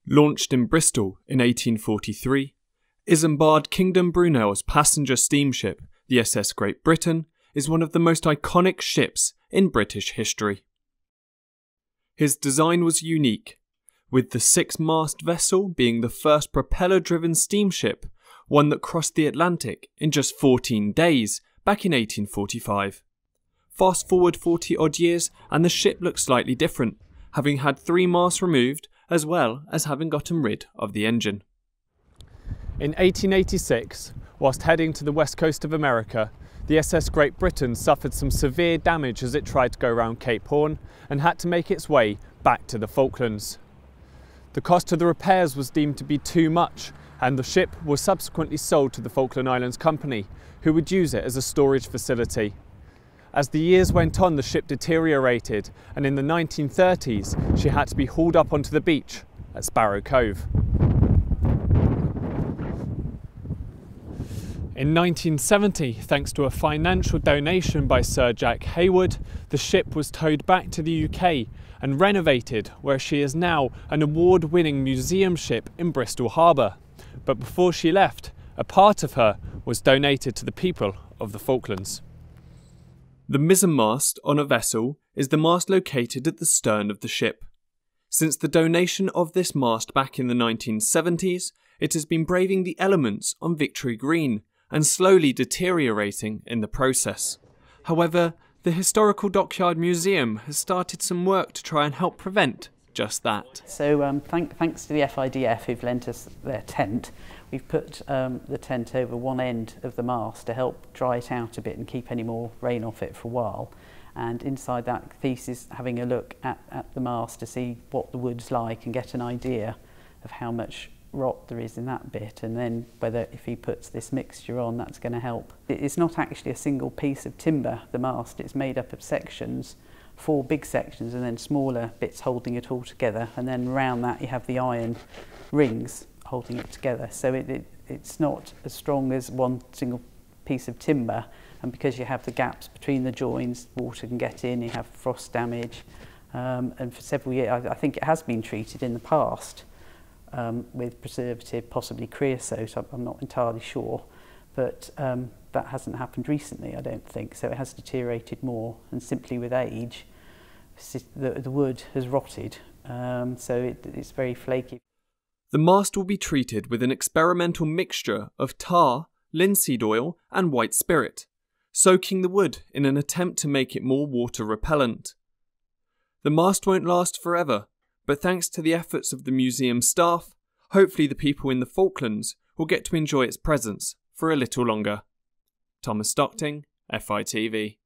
Launched in Bristol in 1843, Isambard Kingdom Brunel's passenger steamship, the SS Great Britain, is one of the most iconic ships in British history. His design was unique, with the six-mast vessel being the first propeller-driven steamship, one that crossed the Atlantic in just 14 days back in 1845. Fast forward 40-odd years and the ship looks slightly different, having had 3 masts removed as well as having gotten rid of the engine. In 1886, whilst heading to the west coast of America, the SS Great Britain suffered some severe damage as it tried to go around Cape Horn and had to make its way back to the Falklands. The cost of the repairs was deemed to be too much, and the ship was subsequently sold to the Falkland Islands Company, who would use it as a storage facility. As the years went on, the ship deteriorated, and in the 1930s she had to be hauled up onto the beach at Sparrow Cove. In 1970, thanks to a financial donation by Sir Jack Hayward, the ship was towed back to the UK and renovated, where she is now an award-winning museum ship in Bristol Harbour. But before she left, a part of her was donated to the people of the Falklands. The mizzen mast on a vessel is the mast located at the stern of the ship. Since the donation of this mast back in the 1970s, it has been braving the elements on Victory Green and slowly deteriorating in the process. However, the Historical Dockyard Museum has started some work to try and help prevent just that. So thanks to the FIDF who've lent us their tent, we've put the tent over one end of the mast to help dry it out a bit and keep any more rain off it for a while. And inside that piece is having a look at the mast to see what the wood's like and get an idea of how much rot there is in that bit, and then whether if he puts this mixture on, that's going to help. It's not actually a single piece of timber, the mast. It's made up of sections, 4 big sections and then smaller bits holding it all together, and then around that you have the iron rings holding it together. So it's not as strong as one single piece of timber, and because you have the gaps between the joins, water can get in, you have frost damage, and for several years I think it has been treated in the past with preservative, possibly creosote. I'm not entirely sure, but that hasn't happened recently, I don't think, so it has deteriorated more, and simply with age the wood has rotted, so it's very flaky. The mast will be treated with an experimental mixture of tar, linseed oil and white spirit, soaking the wood in an attempt to make it more water repellent. The mast won't last forever, but thanks to the efforts of the museum staff, hopefully the people in the Falklands will get to enjoy its presence for a little longer. Thomas Stockting, FITV.